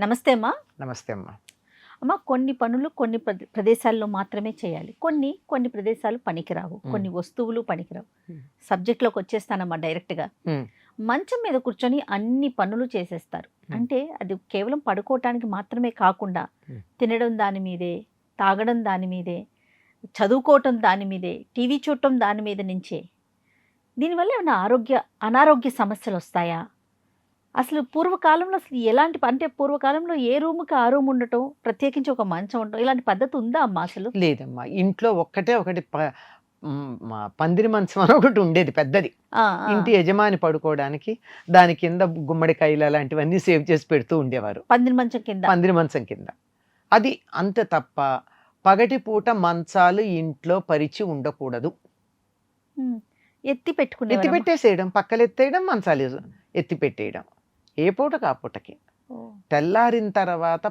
నమస్తే అమ్మా. నమస్తే అమ్మా. అమ్మ, కొన్ని పనులు కొన్ని ప్రదేశాల్లో మాత్రమే చేయాలి, కొన్ని కొన్ని ప్రదేశాలు పనికిరావు, కొన్ని వస్తువులు పనికిరావు. సబ్జెక్ట్లోకి వచ్చేస్తానమ్మా డైరెక్ట్గా. మంచం మీద కూర్చొని అన్ని పనులు చేసేస్తారు. అంటే అది కేవలం పడుకోవటానికి మాత్రమే కాకుండా తినడం దాని మీదే, తాగడం దాని మీదే, చదువుకోవటం దాని మీదే, టీవీ చూడటం దాని మీద నుంచే. దీనివల్ల ఏమైనా అనారోగ్య సమస్యలు వస్తాయా? అసలు పూర్వకాలంలో అసలు ఎలాంటి, అంటే పూర్వకాలంలో ఏ రూమ్కి ఆ రూమ్ ఉండటం, ప్రత్యేకించి ఒక మంచం ఉండటం, ఇలాంటి పద్ధతి ఉందా అమ్మా అసలు? లేదమ్మా, ఇంట్లో ఒకటి పందిరి మంచం అని ఒకటి ఉండేది పెద్దది. ఇంటి యజమాని పడుకోవడానికి దాని కింద గుమ్మడికాయలు అలాంటివన్నీ సేవ్ చేసి పెడుతూ ఉండేవారు. పందిరి మంచం కింద. అది అంతే తప్ప పగటిపూట మంచాలు ఇంట్లో పరిచి ఉండకూడదు. ఎత్తి పెట్టేసేయడం, పక్కలు ఎత్తేయడం, మంచాలు ఎత్తి పెట్టేయడం, ఏ పూట కాపూటకి. తెల్లారిన తర్వాత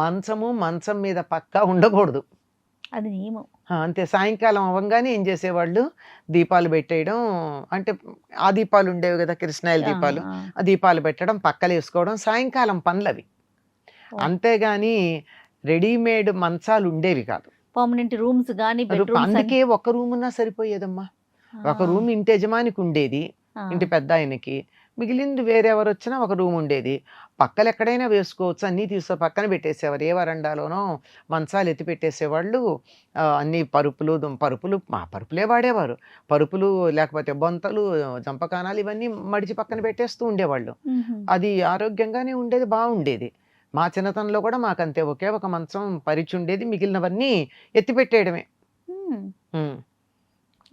మంచం మీద పక్కా ఉండకూడదు, అది నియమం. అంతే. సాయంకాలం అవ్వగానే ఏం చేసేవాళ్ళు, దీపాలు పెట్టేయడం. అంటే ఆ దీపాలు ఉండేవి కదా, కిరసనాయిల దీపాలు, ఆ దీపాలు పెట్టడం, పక్కలు వేసుకోవడం, సాయంకాలం పనులవి. అంతేగాని రెడీమేడ్ మంచాలు ఉండేవి కాదు. పర్మనెంట్ రూమ్స్ గానీ, అందుకే ఒక రూమ్ ఉన్నా సరిపోయేదమ్మా. ఒక రూమ్ ఇంటి యజమానికి ఉండేది, ఇంటి పెద్ద ఆయనకి. మిగిలింది వేరెవరు వచ్చినా ఒక రూమ్ ఉండేది. పక్కలు ఎక్కడైనా వేసుకోవచ్చు, అన్నీ పక్కన పెట్టేసేవారు. ఏ వరండాలోనో మంచాలు ఎత్తి పెట్టేసేవాళ్ళు. అన్ని పరుపులే వాడేవారు. పరుపులు లేకపోతే బొంతలు, జంపకానాలు ఇవన్నీ మడిచి పక్కన పెట్టేస్తూ ఉండేవాళ్ళు. అది ఆరోగ్యంగానే ఉండేది, బాగుండేది. మా చిన్నతనంలో కూడా మాకంతే, ఒకే ఒక మంచం పరిచి ఉండేది, మిగిలినవన్నీ ఎత్తి పెట్టేయడమే.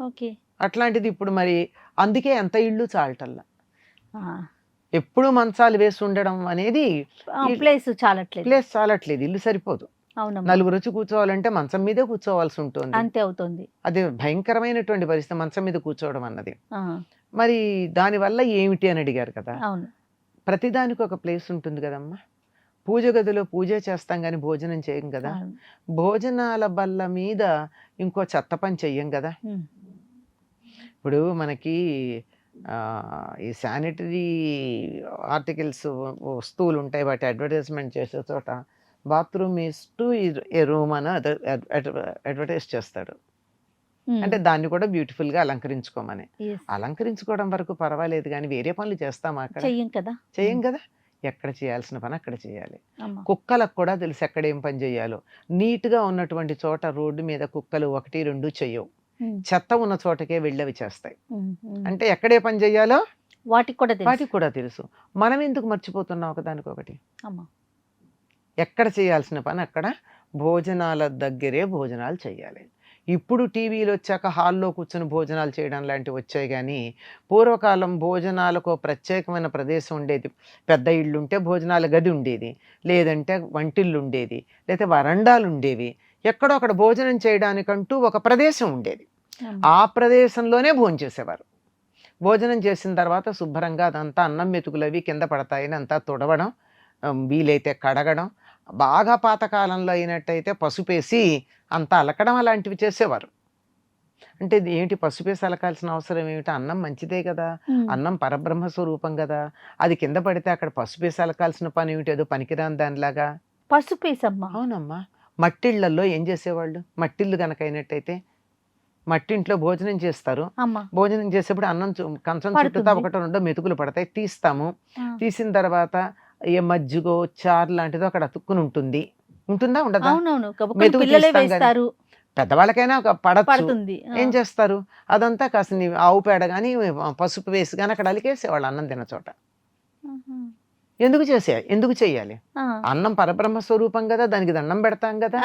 ఓకే. అట్లాంటిది ఇప్పుడు మరి అందుకే ఎంత ఇళ్ళు చాలటల్లా. ఎప్పుడు మంచాలు వేసి ఉండడం అనేది ప్లేస్ చాలట్లేదు, ఇల్లు సరిపోదు. నలుగురు వచ్చి కూర్చోవాలంటే మంచం మీదే కూర్చోవాల్సి ఉంటుంది. అంతే అవుతుంది. అది భయంకరమైనటువంటి పరిస్థితి, మంచం మీద కూర్చోవడం అన్నది. మరి దానివల్ల ఏమిటి అని అడిగారు కదా. ప్రతిదానికి ఒక ప్లేస్ ఉంటుంది కదమ్మా. పూజ గదిలో పూజ చేస్తాం కానీ భోజనం చేయం కదా. భోజనాల బల్ల మీద ఇంకో చెత్త పని చెయ్యం కదా. ఇప్పుడు మనకి ఈ శానిటరీ ఆర్టికల్స్ వస్తువులు ఉంటాయి, వాటి అడ్వర్టైజ్మెంట్ చేసే చోట bathroom is to A room అని అడ్వర్టైజ్ చేస్తాడు. అంటే దాన్ని కూడా బ్యూటిఫుల్గా అలంకరించుకోమని. అలంకరించుకోవడం వరకు పర్వాలేదు కానీ వేరే పనులు చేస్తామా అక్కడ? చెయ్యం కదా. ఎక్కడ చేయాల్సిన పని అక్కడ చేయాలి. కుక్కలకు కూడా తెలుసు ఎక్కడ ఏం పని చేయాలో. నీట్గా ఉన్నటువంటి చోట రోడ్డు మీద కుక్కలు 1, 2 చెయ్యవు. చెత్త ఉన్న చోటకే వెళ్ళవి చేస్తాయి. అంటే ఎక్కడే పని చేయాలో వాటికి కూడా తెలుసు. మనం ఎందుకు మర్చిపోతున్నాం ఒకదానికొకటి? ఎక్కడ చేయాల్సిన పని అక్కడ, భోజనాల దగ్గరే భోజనాలు చేయాలి. ఇప్పుడు టీవీలు వచ్చాక హాల్లో కూర్చొని భోజనాలు చేయడం లాంటివి వచ్చాయి కానీ పూర్వకాలం భోజనాలకు ప్రత్యేకమైన ప్రదేశం ఉండేది. పెద్ద ఇళ్ళు ఉంటే భోజనాల గది ఉండేది, లేదంటే వంటిల్లు ఉండేది, లేదా వరండాలు ఉండేవి. ఎక్కడో అక్కడ భోజనం చేయడానికంటూ ఒక ప్రదేశం ఉండేది. ఆ ప్రదేశంలోనే భోజనం చేసేవారు. భోజనం చేసిన తర్వాత శుభ్రంగా అదంతా అన్నం మెతుకులు అవి కింద పడతాయని అంతా తుడవడం, వీలైతే కడగడం, బాగా పాతకాలంలో అయినట్టయితే పసుపేసి అంతా అలకడం అలాంటివి చేసేవారు. అంటే ఏంటి పసుపేసి అలకాల్సిన అవసరం ఏమిటి? అన్నం మంచిదే కదా, అన్నం పరబ్రహ్మ స్వరూపం కదా, అది కింద పడితే అక్కడ పసుపేసి అలకాల్సిన పని ఏమిటి? ఏదో పనికిరాని దానిలాగా. పసుపేసమ్మా? అవునమ్మా. మట్టిళ్లలో ఏం చేసేవాళ్ళు, మట్టిళ్ళు కనుక అయినట్టయితే మట్టింట్లో భోజనం చేస్తారు. భోజనం చేసేప్పుడు అన్నం కంచం చుట్టూతా 1, 2 మెతుకులు పడతాయి, తీస్తాము. తీసిన తర్వాత ఏ మజ్జిగో చారు లాంటిదో అక్కడ అతుక్కుని ఉంటుంది. ఉంటుందా ఉండదా? పెద్దవాళ్ళకైనా ఒక పడుతుంది. ఏం చేస్తారు, అదంతా కాస్త ఆవు పేడ కానీ పసుపు వేసి కానీ అక్కడ అలికేసేవాళ్ళు అన్నం తిన్న చోట. ఎందుకు చెయ్యాలి? అన్నం పరబ్రహ్మ స్వరూపం కదా, దానికి దండం పెడతాం కదా.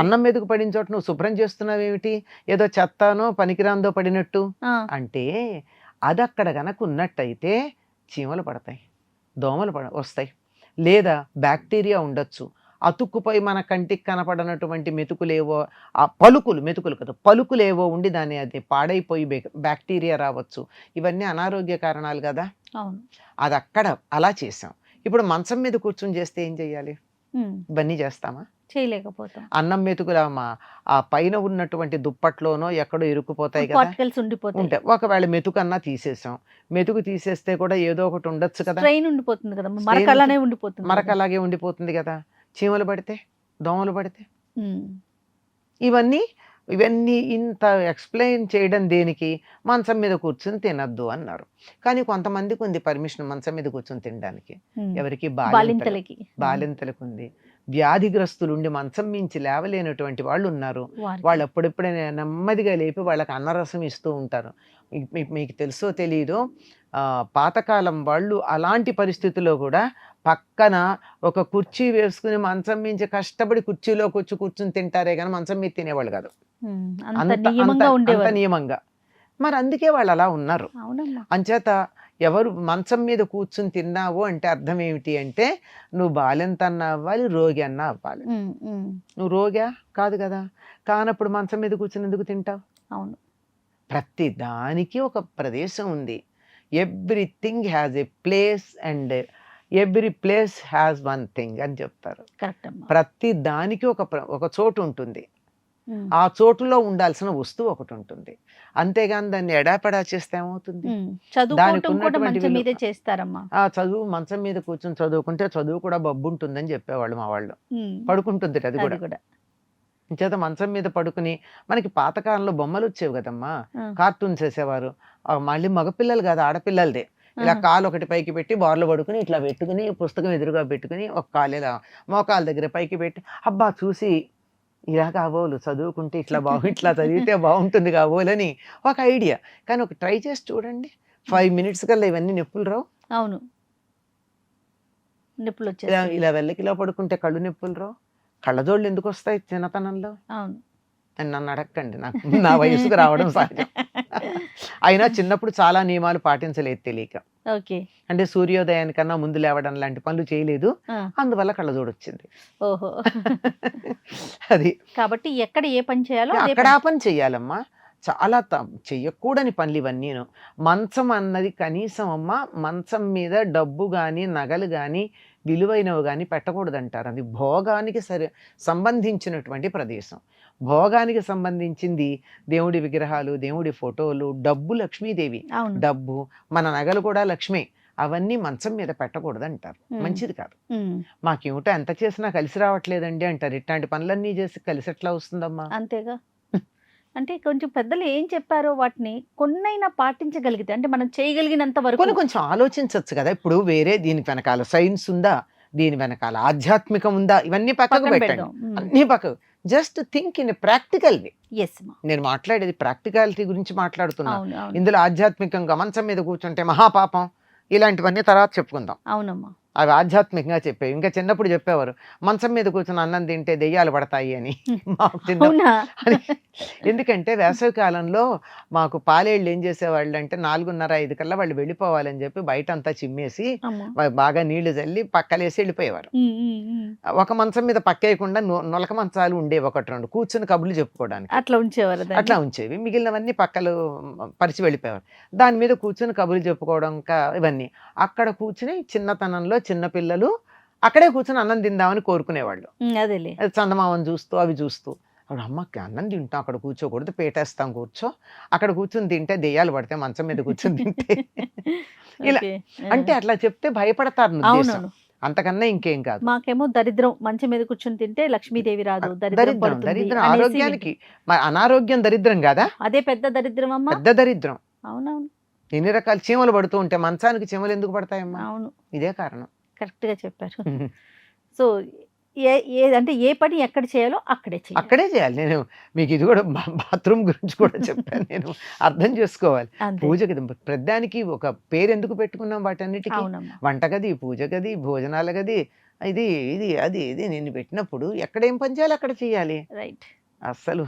అన్నం మీదకు పడిన చోట నువ్వు శుభ్రం చేస్తున్నావు ఏమిటి? ఏదో చెత్తనో పనికిరాందో పడినట్టు. అంటే అది అక్కడ గనక ఉన్నట్టయితే చీమలు పడతాయి, దోమలు వస్తాయి, లేదా బ్యాక్టీరియా ఉండొచ్చు. అతుక్కుపోయి మన కంటికి కనపడనటువంటి మెతుకులేవో, ఆ మెతుకులు కదా, పలుకులేవో ఉండి దాన్ని అది పాడైపోయి బ్యాక్టీరియా రావచ్చు. ఇవన్నీ అనారోగ్య కారణాలు కదా. అది అక్కడ అలా చేసాం. ఇప్పుడు మంచం మీద కూర్చొని చేస్తే ఏం చెయ్యాలి? ఇవన్నీ చేస్తామా? చేయలేకపోతాం. అన్నం మెతుకులు ఆ పైన ఉన్నటువంటి దుప్పట్లోనో ఎక్కడో ఇరుక్కుపోతాయి కదా, పార్టికల్స్ ఉండిపోతాయి. ఉంటాయి. ఒకవేళ మెతుకన్నా తీసేసాం, మెతుకు తీసేస్తే కూడా ఏదో ఒకటి ఉండొచ్చు కదా, స్ట్రెయిన్ ఉండిపోతుంది కదా, మరక అలానే ఉండిపోతుంది. మరక అలాగే ఉండిపోతుంది కదా, చీమలు పడితే, దోమలు పడితే. ఉమ్. ఇవన్నీ ఇంత ఎక్స్ప్లెయిన్ చేయడం దేనికి? మంచం మీద కూర్చొని తినద్దు అన్నారు. కానీ కొంతమందికి ఉంది పర్మిషన్ మంచం మీద కూర్చొని తినడానికి. ఎవరికి? బాలింతలకి. బాలింతలకు ఉంది. వ్యాధిగ్రస్తులు ఉండి మంచం మించి లేవలేనటువంటి వాళ్ళు ఉన్నారు. వాళ్ళు అప్పుడెప్పుడే నెమ్మదిగా లేపి వాళ్ళకి అన్నరసం ఇస్తూ ఉంటారు. మీకు తెలుసో తెలీదో, పాతకాలం వాళ్ళు అలాంటి పరిస్థితుల్లో కూడా పక్కన ఒక కుర్చీ వేసుకుని మంచం మించి కష్టపడి కుర్చీలో కూర్చుని తింటారే కానీ మంచం మీద తినేవాళ్ళు కాదు. అంత నియమంగా. మరి అందుకే వాళ్ళు అలా ఉన్నారు. అంచేత ఎవరు మంచం మీద కూర్చుని తిన్నావు అంటే అర్థం ఏమిటి అంటే, నువ్వు బాలెంత అన్నా అవ్వాలి, రోగి అన్నా అవ్వాలి. నువ్వు రోగా కాదు కదా, కానప్పుడు మంచం మీద కూర్చుని ఎందుకు తింటావు? అవును. ప్రతి దానికి ఒక ప్రదేశం ఉంది. Everything has a place and every place has one thing అని చెప్తారు. ప్రతి దానికి ఒక చోటు ఉంటుంది. ఆ చోటులో ఉండాల్సిన వస్తువు ఒకటి ఉంటుంది. అంతేగాని దాన్ని ఎడాపెడా చేస్తే ఏమవుతుంది? దానికి ఉన్నటువంటి చదువు మంచం మీద కూర్చొని చదువుకుంటే చదువు కూడా బొబ్బు ఉంటుందని చెప్పేవాళ్ళు మా వాళ్ళు. పడుకుంటుంది అది కూడా. చేత మంచం మీద పడుకుని, మనకి పాతకాలంలో బొమ్మలు వచ్చేవి కదమ్మా, కార్టూన్స్ వేసేవారు. మళ్ళీ మగపిల్లలు కాదు, ఆడపిల్లలదే. ఇలా కాలు ఒకటి పైకి పెట్టి బార్లో పడుకుని ఇట్లా పెట్టుకుని పుస్తకం ఎదురుగా పెట్టుకుని ఒక కాలు ఇలా మోకాల దగ్గర పైకి పెట్టి, అబ్బా చూసి ఇలా కాబోలు చదువుకుంటే ఇట్లా చదివితే బాగుంటుంది కాబోలని ఒక ఐడియా. కానీ ఒక ట్రై చేసి చూడండి, 5 minutes కల్లా ఇవన్నీ నొప్పులు రావు. అవును, నొప్పులు ఇలా వెళ్ళకిలా పడుకుంటే కళ్ళు నొప్పులు రావు. కళ్ళజోళ్ళు ఎందుకు వస్తాయి చిన్నతనంలో? అవును. అని నన్ను అడగండి, నాకు నా వయసుకు రావడం సహజం. అయినా చిన్నప్పుడు చాలా నియమాలు పాటించలేదు తెలియక. అంటే సూర్యోదయానికన్నా ముందు లేవడం లాంటి పనులు చేయలేదు, అందువల్ల కళ్ళజోడు వచ్చింది. ఓహో. అది కాబట్టి ఎక్కడ ఏ పని చేయాలో అక్కడ ఆ పని చెయ్యాలమ్మా. చాలా చెయ్యకూడని పనులు ఇవన్నీను. మంచం అన్నది కనీసం అమ్మ, మంచం మీద డబ్బు కానీ నగలు కానీ విలువైనవి కానీ పెట్టకూడదంటారు. అది భోగానికి సంబంధించినటువంటి ప్రదేశం. భోగానికి సంబంధించింది దేవుడి విగ్రహాలు, దేవుడి ఫోటోలు, డబ్బు లక్ష్మీదేవి. డబ్బు, మన నగలు కూడా లక్ష్మి. అవన్నీ మంచం మీద పెట్టకూడదు అంటారు. మంచిది కాదు. మాకేమిటో ఎంత చేసినా కలిసి రావట్లేదండి అంటారు. ఇట్లాంటి పనులన్నీ చేసి కలిసి ఎట్లా వస్తుందమ్మా? అంతేగా. అంటే కొంచెం పెద్దలు ఏం చెప్పారో వాటిని కొన్నైనా పాటించగలిగితే, అంటే మనం చేయగలిగినంత వరకు కొంచెం ఆలోచించవచ్చు కదా. ఇప్పుడు వేరే దీని వెనకాల సైన్స్ ఉందా, దీని వెనకాల ఆధ్యాత్మికం ఉందా, ఇవన్నీ పక్కకు పెట్టండి. అన్ని పక్కకు. జస్ట్ థింక్ ఇన్ ప్రాక్టికల్ వే. నేను మాట్లాడేది ప్రాక్టికాలిటీ గురించి మాట్లాడుతున్నా. ఇందులో ఆధ్యాత్మికంగా మంచం మీద కూర్చుంటే మహాపాపం ఇలాంటివన్నీ తర్వాత చెప్పుకుందాం. అవునమ్మా, అవి ఆధ్యాత్మికంగా చెప్పేవి. ఇంకా చిన్నప్పుడు చెప్పేవారు మంచం మీద కూర్చొని అన్నం తింటే దెయ్యాలు పడతాయి అని. ఎందుకంటే వేసవి కాలంలో మాకు పాలేళ్ళు ఏం చేసేవాళ్ళు అంటే 4:30-5 కల్లా వాళ్ళు వెళ్ళిపోవాలని చెప్పి బయట అంతా చిమ్మేసి బాగా నీళ్లు చల్లి పక్కలేసి వెళ్ళిపోయేవారు. ఒక మంచం మీద పక్కేయకుండా నొలక మంచాలు ఉండేవి, 1-2 కూర్చొని కబుర్లు చెప్పుకోవడానికి అట్లా ఉంచేవి. మిగిలినవన్నీ పక్కలు పరిచి వెళ్ళిపోయేవారు. దాని మీద కూర్చొని కబుర్లు చెప్పుకోవడం ఇవన్నీ. అక్కడ కూర్చుని చిన్నతనంలో చిన్న పిల్లలు అక్కడే కూర్చొని అన్నం తిందామని కోరుకునేవాళ్ళు. చందమామని చూస్తూ అవి చూస్తూ, అప్పుడు అమ్మకి అన్నం తింటాం, అక్కడ కూర్చోకూడదు, పేటేస్తాం, కూర్చో, అక్కడ కూర్చొని తింటే దెయ్యాలు పడితే మంచం మీద కూర్చొని తింటే ఇలా అంటే అట్లా చెప్తే భయపడతారు. అంతకన్నా ఇంకేం కాదు. మాకేమో దరిద్రం, మంచం మీద కూర్చొని తింటే లక్ష్మీదేవి రాదు. దరిద్రం ఆరోగ్యానికి. అనారోగ్యం దరిద్రం కాదా? అదే పెద్ద దరిద్రం అమ్మా, పెద్ద దరిద్రం. అవునవును. ఎన్ని రకాల చీమలు పడుతూ ఉంటే మంచానికి చీమలు ఎందుకు పడతాయమ్మా? అవును, ఇదే కారణం. కరెక్ట్ గా చెప్పారు. సో అంటే ఏ పని ఎక్కడ చేయాలో అక్కడే చేయాలి. నేను మీకు ఇది కూడా బాత్రూమ్ గురించి కూడా చెప్పాను. నేను అర్థం చేసుకోవాలి. పూజ ప్రధానికి ఒక పేరు ఎందుకు పెట్టుకున్నాం వాటన్నిటికీ? వంటగది, పూజ గది, భోజనాల గది, ఇది ఇది అది ఇది నిన్ను పెట్టినప్పుడు ఎక్కడ ఏం పని చేయాలి అక్కడ చేయాలి. రైట్. అస్సలు.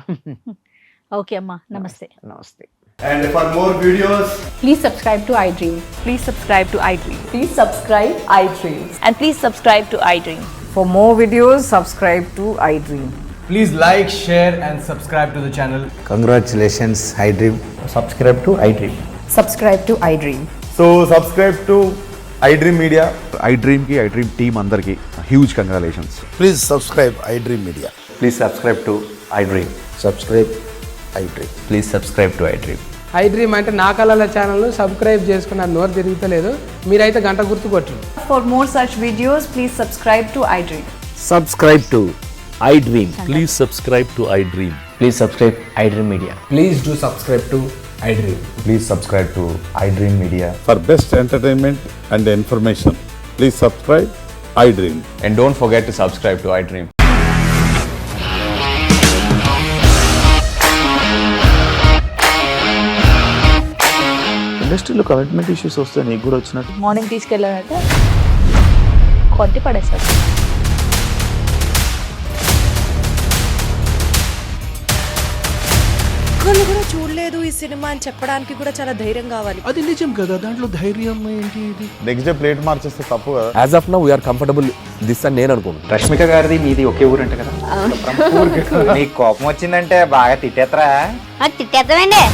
ఓకే అమ్మా, నమస్తే. నమస్తే. And for more videos, please subscribe to iDream. Please subscribe to iDream. Please subscribe iDream. And please subscribe to iDream. For more videos, subscribe to iDream. please like, share and subscribe to the channel. Congratulations, iDream. Subscribe to iDream. Subscribe to iDream. So subscribe to iDream Media. iDream team అందరికి huge congratulations. Please subscribe iDream Media. Please subscribe to iDream. Subscribe iDream. Please subscribe to iDream. iDream అంటే నా కళల channel subscribe చేసుకున్న నోరు తిరుగుతలేదు, మీరైతే గంట గుర్తు కొట్టండి. For more such videos, please subscribe to iDream. Subscribe to iDream. Please subscribe to iDream. Please subscribe iDream Media. Please do subscribe to iDream. Please subscribe to iDream Media. For best entertainment and information, please subscribe iDream. And don't forget to subscribe to iDream. ఇండస్ట్రీలో commitment issues వస్తే నీకు కూడా వచ్చినట్టు. Morning తీసుకెళ్ళారంటే కొద్ది పడేస్తారు. ఒక్కళ్ళు కూడా చూడలేదు ఈ సినిమా అని చెప్పడానికి కూడా చాలా ధైర్యం కావాలి. అది నిజం కదా, దాంట్లో ధైర్యం ఏంటి? ఇది నెక్స్ట్ డే ప్లేట్ మార్చేస్తే తప్పు కదా. As of now, we are comfortable this అని నేను అనుకుంటున్నాను. రష్మిక గారిది మీది ఒకే ఊరంట కదా. నీకు కోపం వచ్చిందంటే బాగా తిట్టేత్తరా? తిట్టేద్దామండి.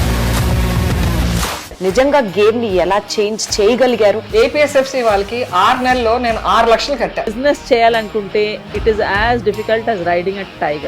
నిజంగా గేమ్ ని ఎలా చేంజ్ చేయగలిగారు? ఏపీఎస్ఎఫ్సి వాళ్ళకి 6 నెలల్లో నేను 6 లక్షలు కట్టా. బిజినెస్ చేయాలనుకుంటే it is as difficult as riding a tiger.